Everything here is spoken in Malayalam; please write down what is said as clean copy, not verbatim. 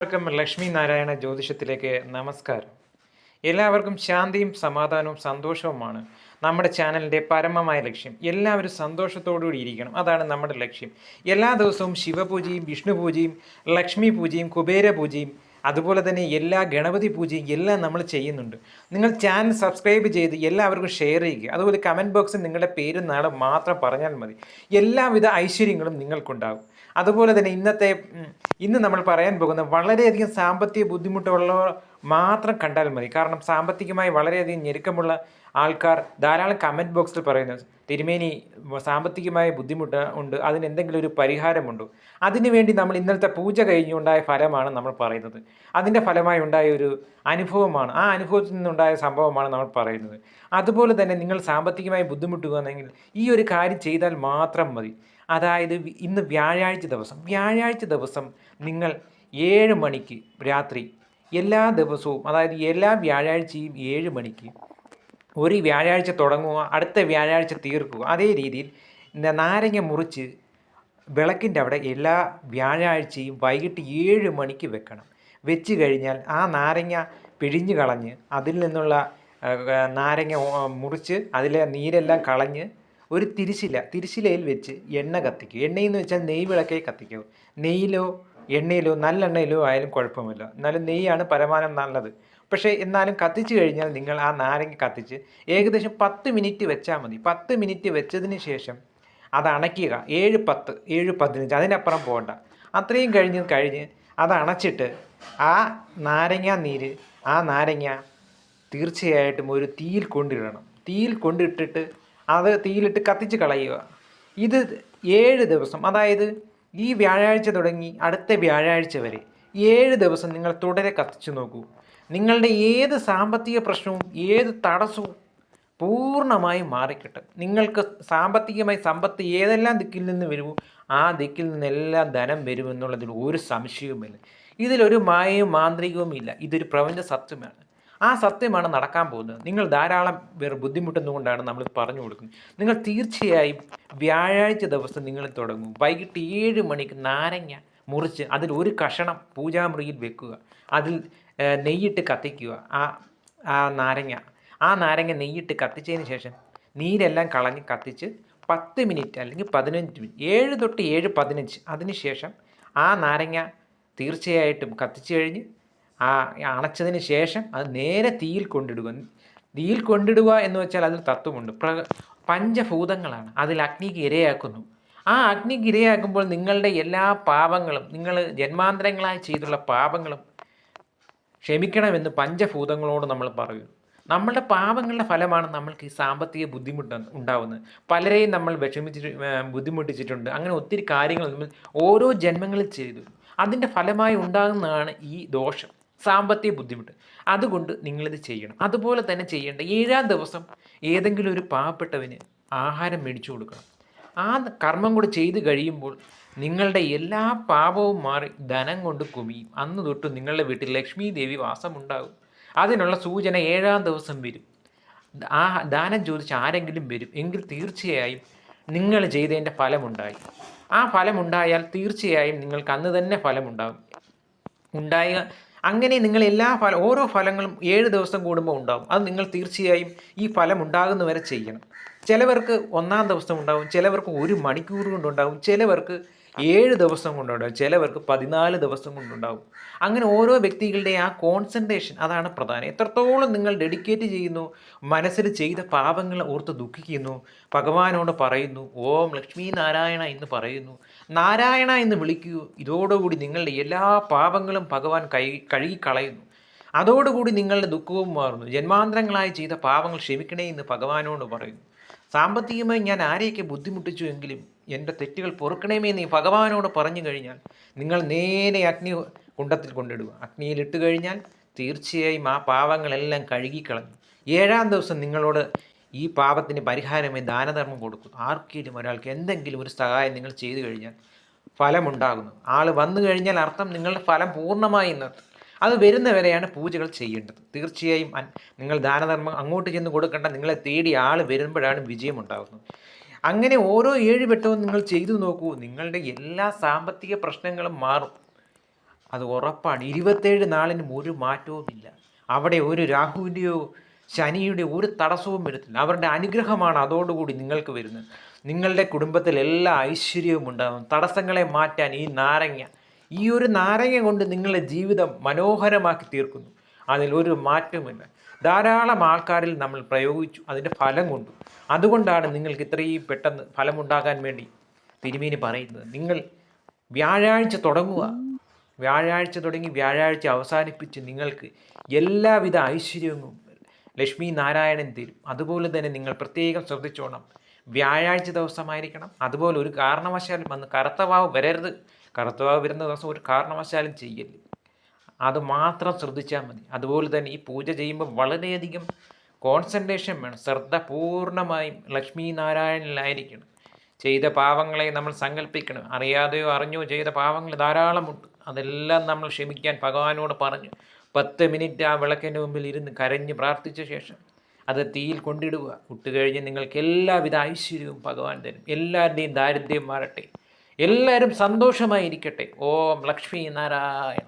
എല്ലാവർക്കും ലക്ഷ്മി നാരായണ ജ്യോതിഷത്തിലേക്ക് നമസ്കാരം. എല്ലാവർക്കും ശാന്തിയും സമാധാനവും സന്തോഷവുമാണ് നമ്മുടെ ചാനലിൻ്റെ പരമമായ ലക്ഷ്യം. എല്ലാവരും സന്തോഷത്തോടുകൂടി ഇരിക്കണം, അതാണ് നമ്മുടെ ലക്ഷ്യം. എല്ലാ ദിവസവും ശിവപൂജയും വിഷ്ണു പൂജയും ലക്ഷ്മി പൂജയും കുബേര പൂജയും അതുപോലെ തന്നെ എല്ലാ ഗണപതി പൂജയും എല്ലാം നമ്മൾ ചെയ്യുന്നുണ്ട്. നിങ്ങൾ ചാനൽ സബ്സ്ക്രൈബ് ചെയ്ത് എല്ലാവർക്കും ഷെയർ ചെയ്യുക. അതുപോലെ കമൻറ്റ് ബോക്സിൽ നിങ്ങളുടെ പേരും നാളും മാത്രം പറഞ്ഞാൽ മതി. എല്ലാവിധ ഐശ്വര്യങ്ങളും നിങ്ങൾക്കുണ്ടാകും. അതുപോലെ തന്നെ ഇന്ന് നമ്മൾ പറയാൻ പോകുന്ന വളരെയധികം സാമ്പത്തിക ബുദ്ധിമുട്ടുള്ളവർ മാത്രം കണ്ടാൽ മതി. കാരണം സാമ്പത്തികമായി വളരെയധികം ഞെരുക്കമുള്ള ആൾക്കാർ ധാരാളം കമൻറ്റ് ബോക്സിൽ പറയുന്നത്, തിരുമേനി സാമ്പത്തികമായ ബുദ്ധിമുട്ട് ഉണ്ട്, അതിന് എന്തെങ്കിലും ഒരു പരിഹാരമുണ്ടോ? അതിനുവേണ്ടി നമ്മൾ ഇന്നലത്തെ പൂജ കഴിഞ്ഞുണ്ടായ ഫലമാണ് നമ്മൾ പറയുന്നത്. അതിൻ്റെ ഫലമായി ഉണ്ടായ ഒരു അനുഭവമാണ്, ആ അനുഭവത്തിൽ നിന്നുണ്ടായ സംഭവമാണ് നമ്മൾ പറയുന്നത്. അതുപോലെ തന്നെ നിങ്ങൾ സാമ്പത്തികമായി ബുദ്ധിമുട്ടുകയാണെങ്കിൽ ഈ ഒരു കാര്യം ചെയ്താൽ മാത്രം മതി. അതായത് ഇന്ന് വ്യാഴാഴ്ച ദിവസം നിങ്ങൾ 7 മണിക്ക് രാത്രി എല്ലാ ദിവസവും, അതായത് എല്ലാ വ്യാഴാഴ്ചയും 7 മണിക്ക് ഒരു വ്യാഴാഴ്ച തുടങ്ങുക, അടുത്ത വ്യാഴാഴ്ച തീർക്കുക. അതേ രീതിയിൽ നാരങ്ങ മുറിച്ച് വിളക്കിൻ്റെ അവിടെ എല്ലാ വ്യാഴാഴ്ചയും വൈകിട്ട് 7 മണിക്ക് വെക്കണം. വെച്ച് കഴിഞ്ഞാൽ ആ നാരങ്ങ പിഴിഞ്ഞ് കളഞ്ഞ് അതിൽ നിന്നുള്ള നാരങ്ങ മുറിച്ച് അതിലെ നീരെല്ലാം കളഞ്ഞ് ഒരു തിരിശിലയിൽ വെച്ച് എണ്ണ കത്തിക്കുക. എണ്ണയെന്ന് വെച്ചാൽ നെയ്യ് വിളക്കേ കത്തിക്കൂ. നെയ്യിലോ എണ്ണയിലോ നല്ലെണ്ണയിലോ ആയാലും കുഴപ്പമില്ല, എന്നാലും നെയ്യാണ് പരമാവധി നല്ലത്. പക്ഷേ എന്നാലും കത്തിച്ച് കഴിഞ്ഞാൽ നിങ്ങൾ ആ നാരങ്ങ കത്തിച്ച് ഏകദേശം 10 മിനിറ്റ് വെച്ചാൽ മതി. 10 മിനിറ്റ് വെച്ചതിന് ശേഷം അത് അണയ്ക്കുക. 7:10 7:15 അതിനപ്പുറം പോകണ്ട. അത്രയും കഴിഞ്ഞ് അത് അണച്ചിട്ട് ആ നാരങ്ങ തീർച്ചയായിട്ടും ഒരു തീയിൽ കൊണ്ടിടണം. തീയിൽ കൊണ്ടിട്ടിട്ട് അത് തീയിലിട്ട് കത്തിച്ച് കളയുക. ഇത് 7 ദിവസം, അതായത് ഈ വ്യാഴാഴ്ച തുടങ്ങി അടുത്ത വ്യാഴാഴ്ച വരെ 7 ദിവസം നിങ്ങൾ തുടരെ കത്തിച്ചു നോക്കൂ. നിങ്ങളുടെ ഏത് സാമ്പത്തിക പ്രശ്നവും ഏത് തടസ്സവും പൂർണ്ണമായും മാറിക്കിട്ടും. നിങ്ങൾക്ക് സാമ്പത്തികമായി സമ്പത്ത് ഏതെല്ലാം ദിക്കിൽ നിന്ന് വരുമോ ആ ദിക്കിൽ നിന്നെല്ലാം ധനം വരുമെന്നുള്ളതിൽ ഒരു സംശയവുമില്ല. ഇതിലൊരു മായയും മാന്ത്രികവും ഇല്ല. ഇതൊരു പ്രപഞ്ച സത്യമാണ്. ആ സത്യമാണ് നടക്കാൻ പോകുന്നത്. നിങ്ങൾ ധാരാളം ബുദ്ധിമുട്ടുന്നതുകൊണ്ടാണ് നമ്മൾ പറഞ്ഞു കൊടുക്കുന്നത്. നിങ്ങൾ തീർച്ചയായും വ്യാഴാഴ്ച ദിവസം നിങ്ങൾ തുടങ്ങും. വൈകിട്ട് 7 മണിക്ക് നാരങ്ങ മുറിച്ച് അതിൽ ഒരു കഷണം പൂജാമുറിയിൽ വെക്കുക. അതിൽ നെയ്യിട്ട് കത്തിക്കുക. ആ നാരങ്ങ നെയ്യിട്ട് കത്തിച്ചതിന് ശേഷം നീരെല്ലാം കളഞ്ഞ് കത്തിച്ച് 10 മിനിറ്റ് അല്ലെങ്കിൽ 15 മിനിറ്റ്, 7 തൊട്ട് 7:15 അതിന് ശേഷം ആ നാരങ്ങ തീർച്ചയായിട്ടും കത്തിച്ച് കഴിഞ്ഞ് അണച്ചതിന് ശേഷം അത് നേരെ തീയിൽ കൊണ്ടിടുക എന്ന് വെച്ചാൽ അതിൽ തത്വമുണ്ട്. പഞ്ചഭൂതങ്ങളാണ്, അതിൽ അഗ്നിക്ക് ഇരയാക്കുന്നു. ആ അഗ്നിക്ക് ഇരയാക്കുമ്പോൾ നിങ്ങളുടെ എല്ലാ പാപങ്ങളും, നിങ്ങൾ ജന്മാന്തരങ്ങളായി ചെയ്തുള്ള പാപങ്ങളും ക്ഷമിക്കണമെന്ന് പഞ്ചഭൂതങ്ങളോട് നമ്മൾ പറയും. നമ്മളുടെ പാപങ്ങളുടെ ഫലമാണ് നമ്മൾക്ക് ഈ സാമ്പത്തിക ബുദ്ധിമുട്ട് ഉണ്ടാകുന്നത്. പലരെയും നമ്മൾ ബുദ്ധിമുട്ടിച്ചിട്ടുണ്ട്. അങ്ങനെ ഒത്തിരി കാര്യങ്ങൾ നമ്മൾ ഓരോ ജന്മങ്ങളിൽ ചെയ്തു. അതിൻ്റെ ഫലമായി ഉണ്ടാകുന്നതാണ് ഈ ദോഷം, സാമ്പത്തിക ബുദ്ധിമുട്ട്. അതുകൊണ്ട് നിങ്ങളിത് ചെയ്യണം. അതുപോലെ തന്നെ ചെയ്യേണ്ട 7-ാം ദിവസം ഏതെങ്കിലും ഒരു പാവപ്പെട്ടവന് ആഹാരം മേടിച്ചു കൊടുക്കണം. ആ കർമ്മം കൂടി ചെയ്ത് കഴിയുമ്പോൾ നിങ്ങളുടെ എല്ലാ പാപവും മാറി ധനം കൊണ്ട് കുമിയും. അന്ന് തൊട്ട് നിങ്ങളുടെ വീട്ടിൽ ലക്ഷ്മി ദേവി വാസമുണ്ടാകും. അതിനുള്ള സൂചന 7-ാം ദിവസം വരും. ആ ദാനം ചോദിച്ച് ആരെങ്കിലും വരും എങ്കിൽ തീർച്ചയായും നിങ്ങൾ ചെയ്തതിൻ്റെ ഫലമുണ്ടായി. ആ ഫലമുണ്ടായാൽ തീർച്ചയായും നിങ്ങൾക്ക് അന്ന് തന്നെ ഫലമുണ്ടാകും. അങ്ങനെ നിങ്ങൾ ഓരോ ഫലങ്ങളും 7 ദിവസം കൂടുമ്പോൾ ഉണ്ടാകും. അത് നിങ്ങൾ തീർച്ചയായും ഈ ഫലം ഉണ്ടാകുന്നവരെ ചെയ്യണം. ചിലവർക്ക് 1-ാം ദിവസം ഉണ്ടാകും, ചിലവർക്ക് 1 മണിക്കൂർ കൊണ്ടുണ്ടാകും, ചിലവർക്ക് 7 ദിവസം കൊണ്ടുണ്ടാകും, ചിലവർക്ക് 14 ദിവസം കൊണ്ടുണ്ടാകും. അങ്ങനെ ഓരോ വ്യക്തികളുടെ ആ കോൺസെൻട്രേഷൻ, അതാണ് പ്രധാനം. എത്രത്തോളം നിങ്ങൾ ഡെഡിക്കേറ്റ് ചെയ്യുന്നു, മനസ്സിൽ ചെയ്ത പാപങ്ങൾ ഓർത്ത് ദുഃഖിക്കുന്നു, ഭഗവാനോട് പറയുന്നു, ഓം ലക്ഷ്മി നാരായണ എന്ന് പറയുന്നു, നാരായണ എന്ന് വിളിക്കൂ. ഇതോടുകൂടി നിങ്ങളുടെ എല്ലാ പാപങ്ങളും ഭഗവാൻ കഴുകിക്കളയുന്നു. അതോടുകൂടി നിങ്ങളുടെ ദുഃഖവും മാറുന്നു. ജന്മാന്തരങ്ങളായി ചെയ്ത പാപങ്ങൾ ക്ഷമിക്കണേ എന്ന് ഭഗവാനോട് പറയുന്നു. സാമ്പത്തികമായി ഞാൻ ആരെയൊക്കെ ബുദ്ധിമുട്ടിച്ചു എങ്കിലും എൻ്റെ തെറ്റുകൾ പൊറുക്കണമേ എന്ന് ഭഗവാനോട് പറഞ്ഞു കഴിഞ്ഞാൽ നിങ്ങൾ നേരെ അഗ്നി കുണ്ടത്തിൽ കൊണ്ടിടുക. അഗ്നിയിലിട്ട് കഴിഞ്ഞാൽ തീർച്ചയായും ആ പാവങ്ങളെല്ലാം കഴുകിക്കളഞ്ഞു. 7-ാം ദിവസം നിങ്ങളോട് ഈ പാപത്തിന് പരിഹാരമായി ദാനധർമ്മം കൊടുക്കും. ആർക്കെങ്കിലും ഒരാൾക്ക് എന്തെങ്കിലും ഒരു സഹായം നിങ്ങൾ ചെയ്തു കഴിഞ്ഞാൽ ഫലമുണ്ടാകുന്നു. ആൾ വന്നു കഴിഞ്ഞാൽ അർത്ഥം നിങ്ങളുടെ ഫലം പൂർണ്ണമായി എന്നർത്ഥം. അത് വരുന്നവരെയാണ് പൂജകൾ ചെയ്യേണ്ടത്. തീർച്ചയായും നിങ്ങൾ ദാനധർമ്മം അങ്ങോട്ട് ചെന്ന് കൊടുക്കേണ്ട, നിങ്ങളെ തേടി ആൾ വരുമ്പോഴാണ് വിജയം ഉണ്ടാകുന്നത്. അങ്ങനെ ഓരോ 7 വട്ടവും നിങ്ങൾ ചെയ്തു നോക്കൂ. നിങ്ങളുടെ എല്ലാ സാമ്പത്തിക പ്രശ്നങ്ങളും മാറും. അത് ഉറപ്പാണ്. 27 നാളിനും ഒരു മാറ്റവുമില്ല. അവിടെ ഒരു രാഹുവിൻ്റെയോ ശനിയുടെ ഒരു തടസ്സവും വരത്തില്ല. അവരുടെ അനുഗ്രഹമാണ് അതോടുകൂടി നിങ്ങൾക്ക് വരുന്നത്. നിങ്ങളുടെ കുടുംബത്തിൽ എല്ലാ ഐശ്വര്യവും ഉണ്ടാകും. തടസ്സങ്ങളെ മാറ്റാൻ ഈ ഒരു നാരങ്ങ കൊണ്ട് നിങ്ങളുടെ ജീവിതം മനോഹരമാക്കി തീർക്കുന്നു. അതിലൊരു മാറ്റവുമില്ല. ധാരാളം ആൾക്കാരിൽ നമ്മൾ പ്രയോഗിച്ചു, അതിൻ്റെ ഫലം കൊണ്ടു. അതുകൊണ്ടാണ് നിങ്ങൾക്ക് ഇത്രയും പെട്ടെന്ന് ഫലമുണ്ടാകാൻ വേണ്ടി തിരുമേനി പറയുന്നത്. നിങ്ങൾ വ്യാഴാഴ്ച തുടങ്ങുക. വ്യാഴാഴ്ച തുടങ്ങി വ്യാഴാഴ്ച അവസാനിപ്പിച്ച് നിങ്ങൾക്ക് എല്ലാവിധ ഐശ്വര്യവും ലക്ഷ്മി നാരായണൻ തരും. അതുപോലെ തന്നെ നിങ്ങൾ പ്രത്യേകം ശ്രദ്ധിച്ചോണം, വ്യാഴാഴ്ച ദിവസമായിരിക്കണം. അതുപോലെ ഒരു കാരണവശാലും അന്ന് കറുത്തവാവ് വരരുത്. കറുത്തവാവ് വരുന്ന ദിവസം ഒരു കാരണവശാലും ചെയ്യരുത്. അത് മാത്രം ശ്രദ്ധിച്ചാൽ മതി. അതുപോലെ തന്നെ ഈ പൂജ ചെയ്യുമ്പോൾ വളരെയധികം കോൺസെൻട്രേഷൻ വേണം. ശ്രദ്ധ പൂർണ്ണമായും ലക്ഷ്മി നാരായണനിലായിരിക്കണം. ചെയ്ത പാവങ്ങളെ നമ്മൾ സങ്കല്പിക്കണം. അറിയാതെയോ അറിഞ്ഞോ ചെയ്ത പാവങ്ങൾ ധാരാളമുണ്ട്. അതെല്ലാം നമ്മൾ ക്ഷമിക്കാൻ ഭഗവാനോട് പറഞ്ഞു 10 മിനിറ്റ് ആ വിളക്കിൻ്റെ മുമ്പിൽ ഇരുന്ന് കരഞ്ഞ് പ്രാർത്ഥിച്ച ശേഷം അത് തീയിൽ കൊണ്ടിടുക. ഇട്ടുകഴിഞ്ഞ് നിങ്ങൾക്ക് എല്ലാവിധ ഐശ്വര്യവും ഭഗവാൻ തരും. എല്ലാവരുടെയും ദാരിദ്ര്യം മാറട്ടെ. എല്ലാവരും സന്തോഷമായിരിക്കട്ടെ. ഓം ലക്ഷ്മി നാരായണ.